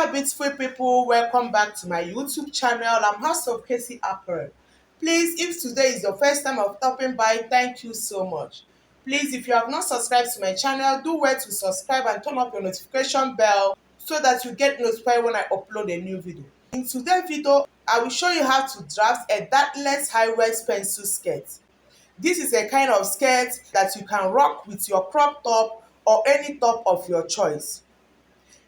Hello beautiful people, welcome back to my YouTube channel. I'm host of Casey Apple. Please, if today is your first time of stopping by, thank you so much. Please, if you have not subscribed to my channel, do well to subscribe and turn up your notification bell so that you get notified when I upload a new video. In today's video, I will show you how to draft a dartless high-waist pencil skirt. This is a kind of skirt that you can rock with your crop top or any top of your choice.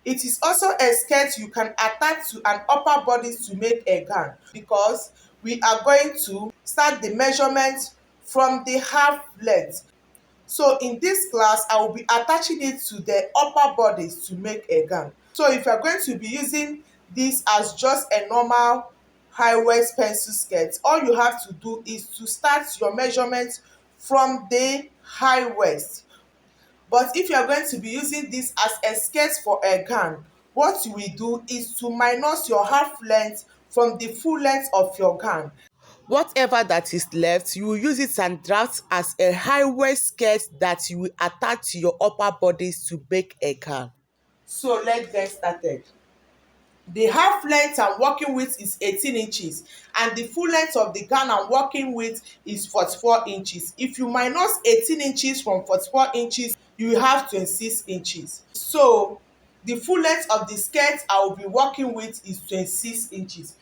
It is also a skirt you can attach to an upper bodice to make a gown, because we are going to start the measurement from the half length. So in this class, I will be attaching it to the upper bodice to make a gown. So if you are going to be using this as just a normal high waist pencil skirt, all you have to do is to start your measurement from the high waist. But if you are going to be using this as a skirt for a gown, what you will do is to minus your half length from the full length of your gown. Whatever that is left, you will use it and draft as a high waist skirt that you will attach to your upper bodice to make a gown. So let's get started. The half length I'm working with is 18 inches and the full length of the gown I'm working with is 44 inches. If you minus 18 inches from 44 inches, you have 26 inches. So the full length of the skirt I will be working with is 26 inches.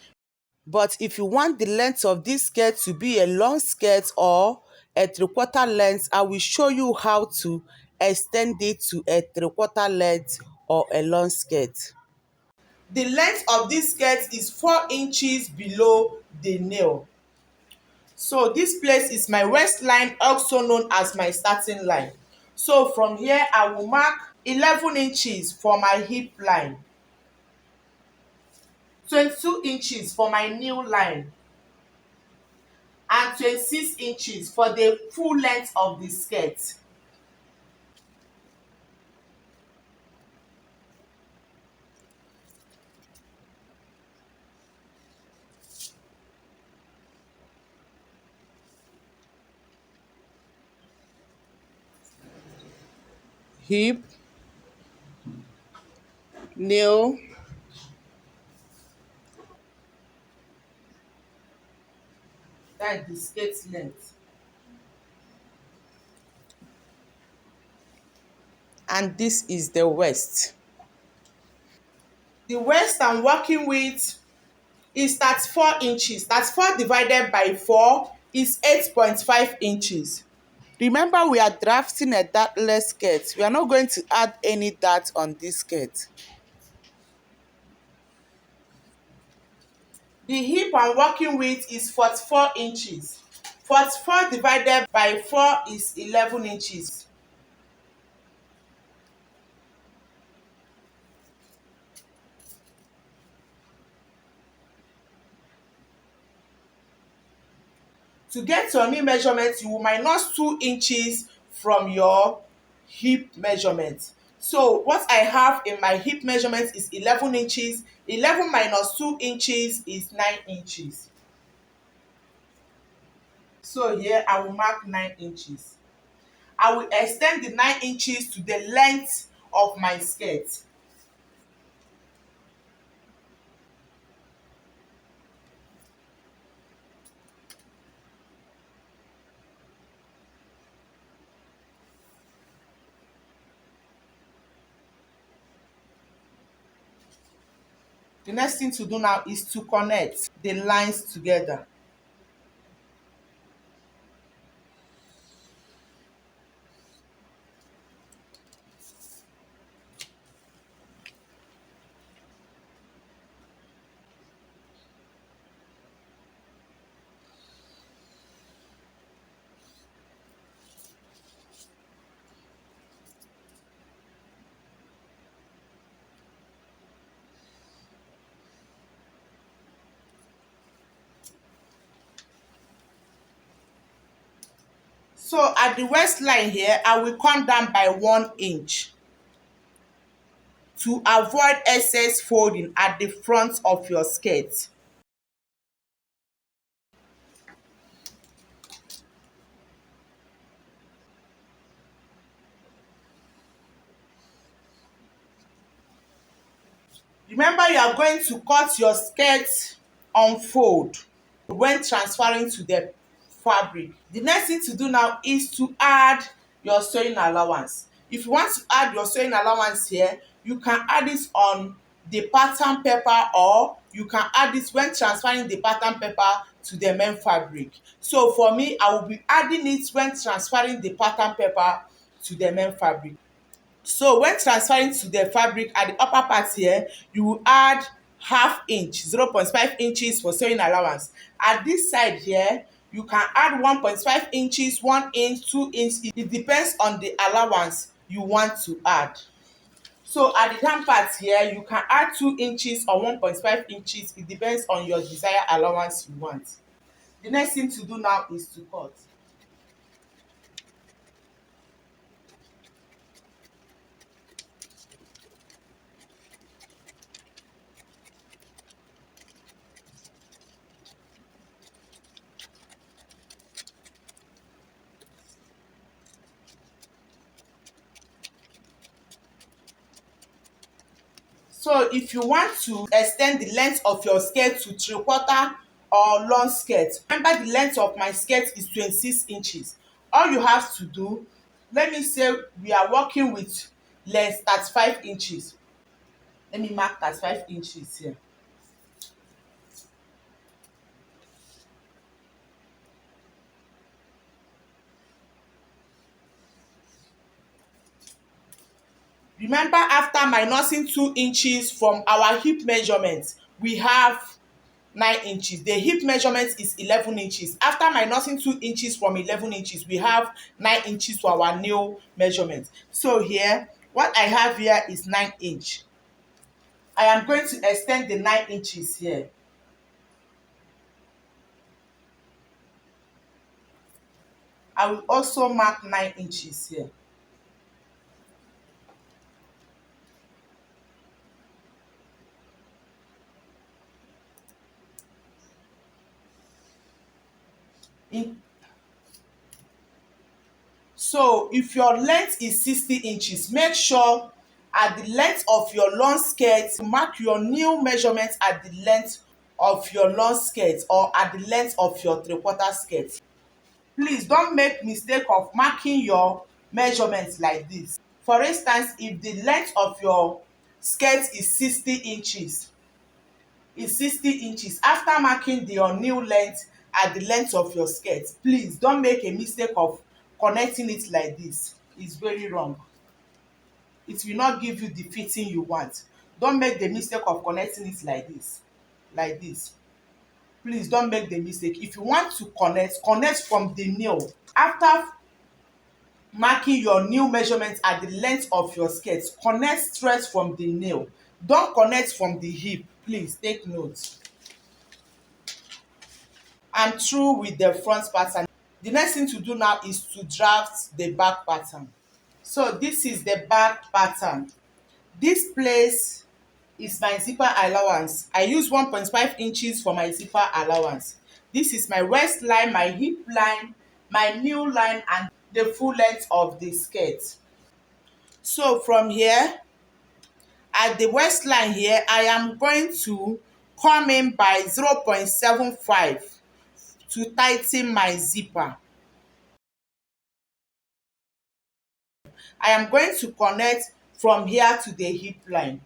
But if you want the length of this skirt to be a long skirt or a 3/4 length, I will show you how to extend it to a 3/4 length or a long skirt. The length of this skirt is 4 inches below the nail. So this place is my waistline, also known as my starting line. So from here, I will mark 11 inches for my hip line, 22 inches for my knee line, and 26 inches for the full length of the skirt. Hip, nail, that's the skirt length. And this is the waist. The waist I'm working with is 34 inches. 34 divided by 4 is 8.5 inches. Remember, we are drafting a dartless skirt. We are not going to add any dart on this skirt. The hip I'm working with is 44 inches. 44 divided by 4 is 11 inches. To get your knee measurement, you will minus 2 inches from your hip measurement. So what I have in my hip measurement is 11 inches. 11 minus 2 inches is 9 inches. So here I will mark 9 inches. I will extend the 9 inches to the length of my skirt. The next thing to do now is to connect the lines together. So at the waistline here, I will come down by 1 inch to avoid excess folding at the front of your skirt. Remember, you are going to cut your skirt on fold when transferring to the fabric. The next thing to do now is to add your sewing allowance. If you want to add your sewing allowance here, you can add it on the pattern paper, or you can add it when transferring the pattern paper to the main fabric. So for me, I will be adding it when transferring the pattern paper to the main fabric. So when transferring to the fabric, at the upper part here, you will add half inch, 0.5 inches for sewing allowance. At this side here, you can add 1.5 inches, 1 inch, 2 inch. It depends on the allowance you want to add. So at the down part here, you can add 2 inches or 1.5 inches. It depends on your desired allowance you want. The next thing to do now is to cut. So if you want to extend the length of your skirt to 3/4 or long skirt, remember the length of my skirt is 26 inches. All you have to do, let me say we are working with length 35 inches. Let me mark 35 inches here. Remember, after minusing 2 inches from our hip measurement, we have 9 inches. The hip measurement is 11 inches. After minusing 2 inches from 11 inches, we have 9 inches for our new measurement. So here, what I have here is 9 inch. I am going to extend the 9 inches here. I will also mark 9 inches here. In So if your length is 60 inches, make sure at the length of your long skirt, mark your new measurement at the length of your long skirt or at the length of your 3/4 skirt. Please don't make mistake of marking your measurement like this. For instance, if the length of your skirt is 60 inches, after marking your new length at the length of your skirt, please don't make a mistake of connecting it like this. It's very wrong. It will not give you the fitting you want. Don't make the mistake of connecting it like this. Like this. Please don't make the mistake. If you want to connect from the nail. After marking your new measurement at the length of your skirt, connect straight from the nail. Don't connect from the hip. Please take note. I'm through with the front pattern. The next thing to do now is to draft the back pattern. So this is the back pattern. This place is my zipper allowance. I use 1.5 inches for my zipper allowance. This is my waistline, my hip line, my new line, and the full length of the skirt. So from here, at the waistline here, I am going to come in by 0.75 to tighten my zipper. I am going to connect from here to the hip line.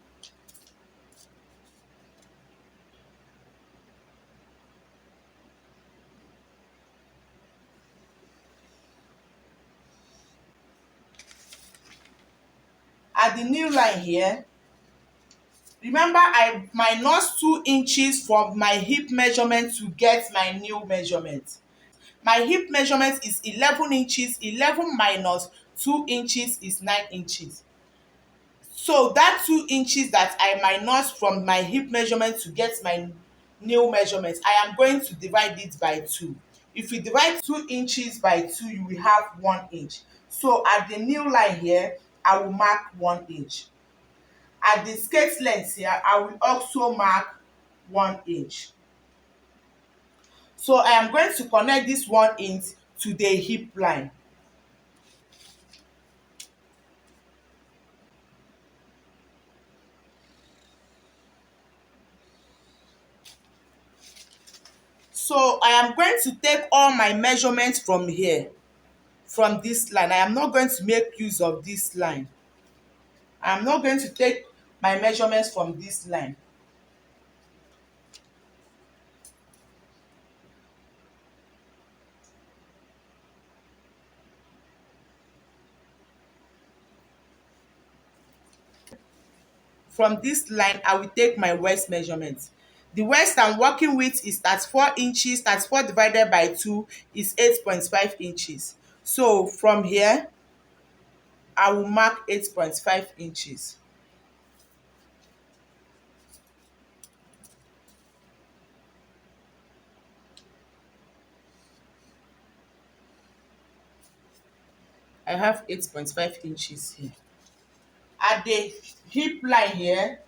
At the new line here, remember I minus 2 inches from my hip measurement to get my new measurement. My hip measurement is 11 inches. 11 minus 2 inches is 9 inches. So that 2 inches that I minus from my hip measurement to get my new measurement, I am going to divide it by 2. If you divide 2 inches by 2, you will have 1 inch. So at the new line here, I will mark 1 inch. At the skirt length here, I will also mark 1 inch. So I am going to connect this 1 inch to the hip line. So I am going to take all my measurements from here, from this line. I am not going to make use of this line. I am not going to take my measurements from this line. From this line, I will take my waist measurement. The waist I'm working with is 34 inches. 34 divided by 2 is 8.5 inches. So from here, I will mark 8.5 inches. I have 8.5 inches here. At the hip line here,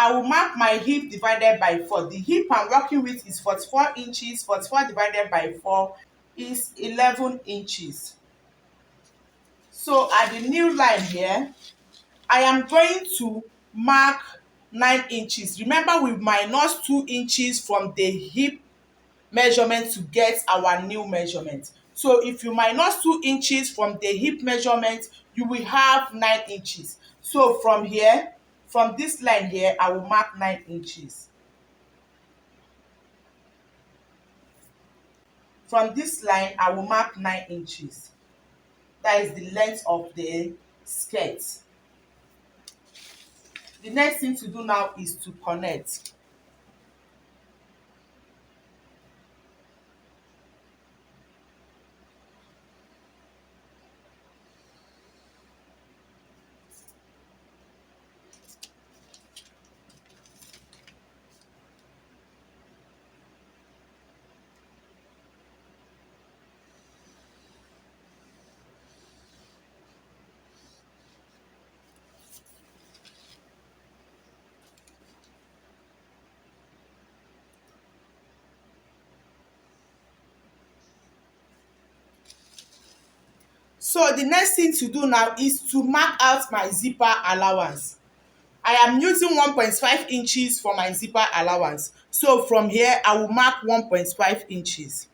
I will mark my hip divided by 4. The hip I'm working with is 44 inches. 44 divided by 4 is 11 inches. So at the new line here, I am going to mark 9 inches. Remember, we minus 2 inches from the hip measurement to get our new measurement. So if you minus 2 inches from the hip measurement, you will have 9 inches. So from here, from this line here, I will mark 9 inches. From this line, I will mark 9 inches. That is the length of the skirt. The next thing to do now is to connect. So the next thing to do now is to mark out my zipper allowance. I am using 1.5 inches for my zipper allowance. So from here, I will mark 1.5 inches.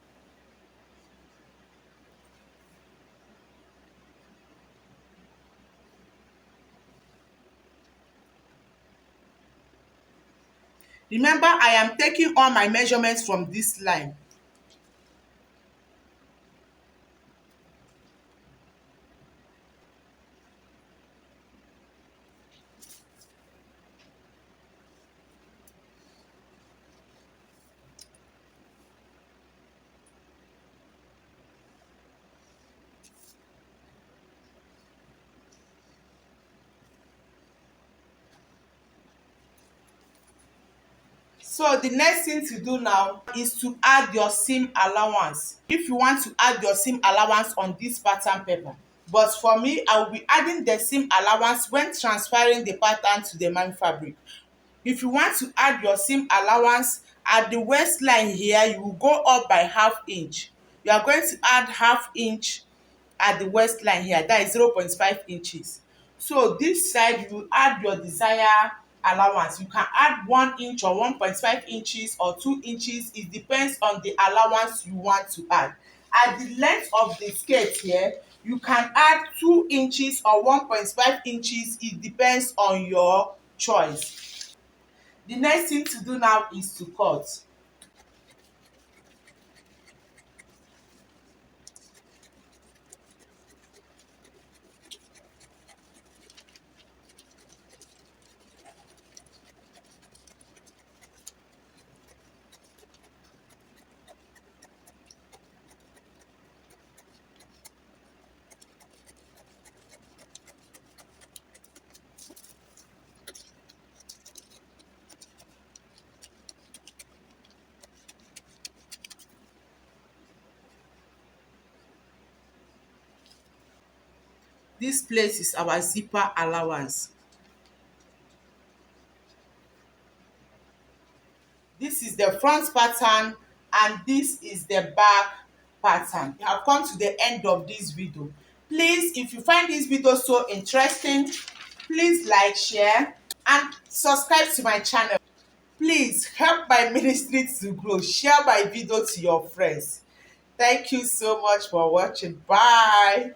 Remember, I am taking all my measurements from this line. So the next thing to do now is to add your seam allowance. If you want to add your seam allowance on this pattern paper. But for me, I will be adding the seam allowance when transferring the pattern to the main fabric. If you want to add your seam allowance at the waistline here, you will go up by half inch. You are going to add half inch at the waistline here, that is 0.5 inches. So this side, you will add your desired allowance. You can add 1 inch or 1.5 inches or 2 inches. It depends on the allowance you want to add. At the length of the skirt here, you can add 2 inches or 1.5 inches. It depends on your choice. The next thing to do now is to cut. This place is our zipper allowance. This is the front pattern and this is the back pattern. We have come to the end of this video. Please, if you find this video so interesting, please like, share and subscribe to my channel. Please help my ministry to grow. Share my video to your friends. Thank you so much for watching. Bye.